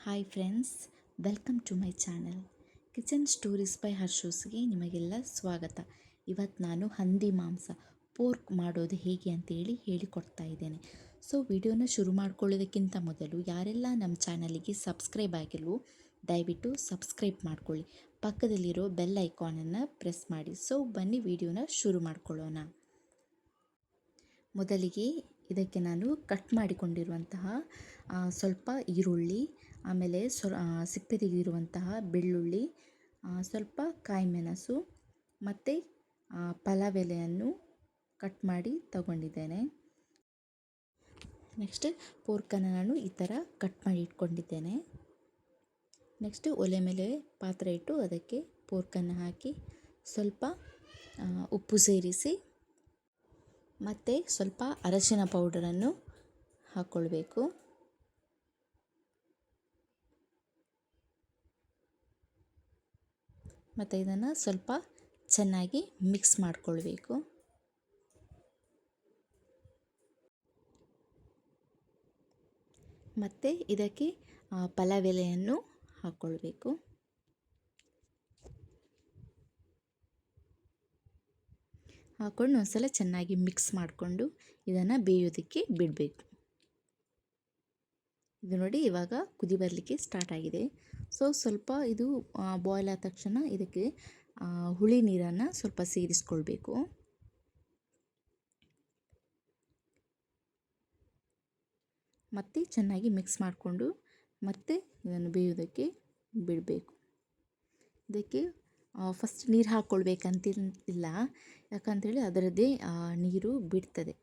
Hi friends, welcome to my channel kitchen stories by ಹರ್ಷೋಸ್ಗೆ ನಿಮಗೆಲ್ಲ ಸ್ವಾಗತ. ಇವತ್ತು ನಾನು ಹಂದಿ ಮಾಂಸ ಪೋರ್ಕ್ ಮಾಡೋದು ಹೇಗೆ ಅಂತೇಳಿ ಹೇಳಿಕೊಡ್ತಾ ಇದ್ದೇನೆ. ಸೊ ವಿಡಿಯೋನ ಶುರು ಮಾಡ್ಕೊಳ್ಳೋದಕ್ಕಿಂತ ಮೊದಲು ಯಾರೆಲ್ಲ ನಮ್ಮ ಚಾನಲಿಗೆ ಸಬ್ಸ್ಕ್ರೈಬ್ ಆಗಿಲ್ವೋ ದಯವಿಟ್ಟು ಸಬ್ಸ್ಕ್ರೈಬ್ ಮಾಡ್ಕೊಳ್ಳಿ, ಪಕ್ಕದಲ್ಲಿರೋ ಬೆಲ್ ಐಕಾನನ್ನು ಪ್ರೆಸ್ ಮಾಡಿ. ಸೊ ಬನ್ನಿ ವಿಡಿಯೋನ ಶುರು ಮಾಡ್ಕೊಳ್ಳೋಣ. ಮೊದಲಿಗೆ ಇದಕ್ಕೆ ನಾನು ಕಟ್ ಮಾಡಿಕೊಂಡಿರುವಂತಹ ಸ್ವಲ್ಪ ಈರುಳ್ಳಿ, ಆಮೇಲೆ ಸಿಪ್ಪೆ ತೆಗೆದಿರುವಂತಹ ಬೆಳ್ಳುಳ್ಳಿ, ಸ್ವಲ್ಪ ಕಾಯಿಮೆಣಸು ಮತ್ತು ಪಲಾವ್ ಎಲೆಯನ್ನು ಕಟ್ ಮಾಡಿ ತಗೊಂಡಿದ್ದೇನೆ. ನೆಕ್ಸ್ಟ್ ಪೋರ್ಕನ್ನು ನಾನು ಈ ಥರ ಕಟ್ ಮಾಡಿ ಇಟ್ಕೊಂಡಿದ್ದೇನೆ. ನೆಕ್ಸ್ಟ್ ಒಲೆ ಮೇಲೆ ಪಾತ್ರೆ ಇಟ್ಟು ಅದಕ್ಕೆ ಪೋರ್ಕನ್ನು ಹಾಕಿ ಸ್ವಲ್ಪ ಉಪ್ಪು ಸೇರಿಸಿ ಮತ್ತು ಸ್ವಲ್ಪ ಅರಶಿನ ಪೌಡರನ್ನು ಹಾಕ್ಕೊಳ್ಬೇಕು. ಮತ್ತು ಇದನ್ನು ಸ್ವಲ್ಪ ಚೆನ್ನಾಗಿ ಮಿಕ್ಸ್ ಮಾಡಿಕೊಳ್ಬೇಕು. ಮತ್ತು ಇದಕ್ಕೆ ಪಲಾವ್ ಎಲೆಯನ್ನು ಹಾಕ್ಕೊಳ್ಬೇಕು. ಹಾಕ್ಕೊಂಡು ಒಂದ್ಸಲ ಚೆನ್ನಾಗಿ ಮಿಕ್ಸ್ ಮಾಡಿಕೊಂಡು ಇದನ್ನು ಬೇಯೋದಕ್ಕೆ ಬಿಡಬೇಕು. ಇದು ನೋಡಿ ಇವಾಗ ಕುದಿ ಬರಲಿಕ್ಕೆ ಸ್ಟಾರ್ಟ್ ಆಗಿದೆ. ಸೊ ಸ್ವಲ್ಪ ಇದು ಬಾಯ್ಲ್ ಆದ ತಕ್ಷಣ ಇದಕ್ಕೆ ಹುಳಿ ನೀರನ್ನು ಸ್ವಲ್ಪ ಸೇರಿಸ್ಕೊಳ್ಬೇಕು. ಮತ್ತು ಚೆನ್ನಾಗಿ ಮಿಕ್ಸ್ ಮಾಡಿಕೊಂಡು ಮತ್ತೆ ಇದನ್ನು ಬೇಯೋದಕ್ಕೆ ಬಿಡಬೇಕು. ಇದಕ್ಕೆ ಫಸ್ಟ್ ನೀರು ಹಾಕ್ಕೊಳ್ಬೇಕಂತಿಲ್ಲ, ಯಾಕಂತೇಳಿ ಅದರದ್ದೇ ನೀರು ಬಿಡ್ತದೆ.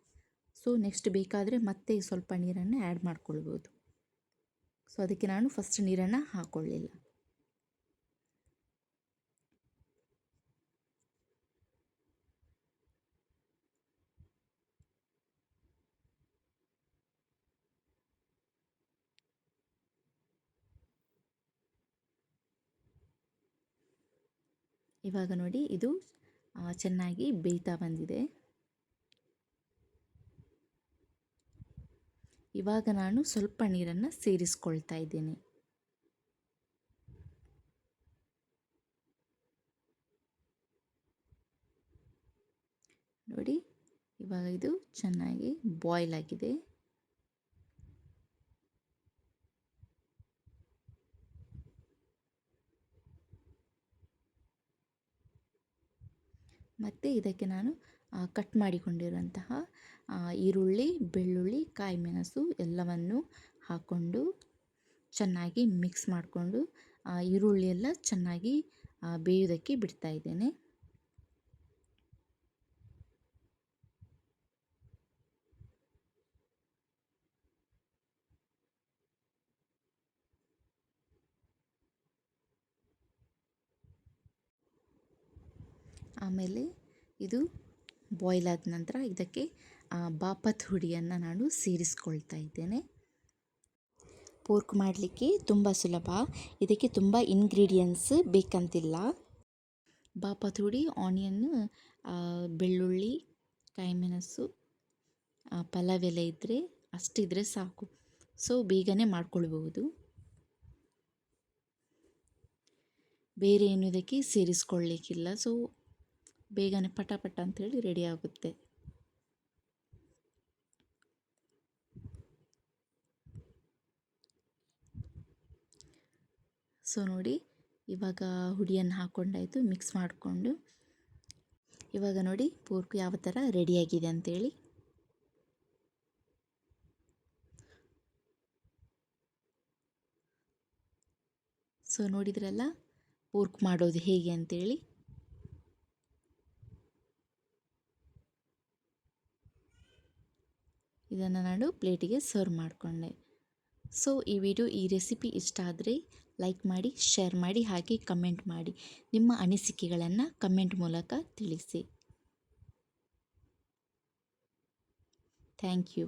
ಸೊ ನೆಕ್ಸ್ಟ್ ಬೇಕಾದರೆ ಮತ್ತೆ ಸ್ವಲ್ಪ ನೀರನ್ನು ಆ್ಯಡ್ ಮಾಡ್ಕೊಳ್ಬೋದು. ಸೊ ಅದಕ್ಕೆ ನಾನು ಫಸ್ಟ್ ನೀರನ್ನು ಹಾಕ್ಕೊಳ್ಳಿಲ್ಲ. ಇವಾಗ ನೋಡಿ ಇದು ಚೆನ್ನಾಗಿ ಬೇಯ್ತಾ ಬಂದಿದೆ. ಇವಾಗ ನಾನು ಸ್ವಲ್ಪ ನೀರನ್ನು ಸೇರಿಸ್ಕೊಳ್ತಾ ಇದ್ದೇನೆ. ನೋಡಿ ಇವಾಗ ಇದು ಚೆನ್ನಾಗಿ ಬಾಯ್ಲ್ ಆಗಿದೆ. ಮತ್ತು ಇದಕ್ಕೆ ನಾನು ಕಟ್ ಮಾಡಿಕೊಂಡಿರುವಂತಹ ಈರುಳ್ಳಿ, ಬೆಳ್ಳುಳ್ಳಿ, ಕಾಯಿಮೆಣಸು ಎಲ್ಲವನ್ನು ಹಾಕ್ಕೊಂಡು ಚೆನ್ನಾಗಿ ಮಿಕ್ಸ್ ಮಾಡಿಕೊಂಡು ಈರುಳ್ಳಿ ಎಲ್ಲ ಚೆನ್ನಾಗಿ ಬೇಯೋದಕ್ಕೆ ಬಿಡ್ತಾ ಇದ್ದೇನೆ. ಆಮೇಲೆ ಇದು ಬಾಯ್ಲ್ ಆದ ನಂತರ ಇದಕ್ಕೆ ಬಾಪತ್ ಹುಡಿಯನ್ನು ನಾನು ಸೇರಿಸ್ಕೊಳ್ತಾ ಇದ್ದೇನೆ. ಪೋರ್ಕ್ ಮಾಡಲಿಕ್ಕೆ ತುಂಬ ಸುಲಭ, ಇದಕ್ಕೆ ತುಂಬ ಇಂಗ್ರೀಡಿಯೆಂಟ್ಸ್ ಬೇಕಂತಿಲ್ಲ. ಬಾಪತ್ ಹುಡಿ, ಆನಿಯನ್, ಬೆಳ್ಳುಳ್ಳಿ, ಕಾಯಿಮೆಣಸು, ಪಲಾವ್ ಎಲೆ ಇದ್ದರೆ ಅಷ್ಟಿದ್ರೆ ಸಾಕು. ಸೊ ಬೇಗನೆ ಮಾಡ್ಕೊಳ್ಬಹುದು. ಬೇರೆ ಏನು ಇದಕ್ಕೆ ಸೇರಿಸ್ಕೊಳ್ಳಿಕ್ಕಿಲ್ಲ. ಸೊ ಬೇಗನೆ ಪಟ ಅಂಥೇಳಿ ರೆಡಿ ಆಗುತ್ತೆ. ಸೊ ನೋಡಿ ಇವಾಗ ಹುಡಿಯನ್ನು ಹಾಕ್ಕೊಂಡಾಯಿತು, ಮಿಕ್ಸ್ ಮಾಡಿಕೊಂಡು ಇವಾಗ ನೋಡಿ ಪೋರ್ಕ್ ಯಾವ ಥರ ರೆಡಿಯಾಗಿದೆ ಅಂಥೇಳಿ. ಸೊ ನೋಡಿದ್ರಲ್ಲ ಪೋರ್ಕ್ ಮಾಡೋದು ಹೇಗೆ ಅಂತೇಳಿ. ಇದನ್ನು ನಾನು ಪ್ಲೇಟಿಗೆ ಸರ್ವ್ ಮಾಡಿಕೊಂಡೆ. ಸೊ ಈ ರೆಸಿಪಿ ಇಷ್ಟ ಆದರೆ ಲೈಕ್ ಮಾಡಿ, ಶೇರ್ ಮಾಡಿ, ಹಾಗೆ ಕಮೆಂಟ್ ಮಾಡಿ. ನಿಮ್ಮ ಅನಿಸಿಕೆಗಳನ್ನು ಕಮೆಂಟ್ ಮೂಲಕ ತಿಳಿಸಿ. Thank you.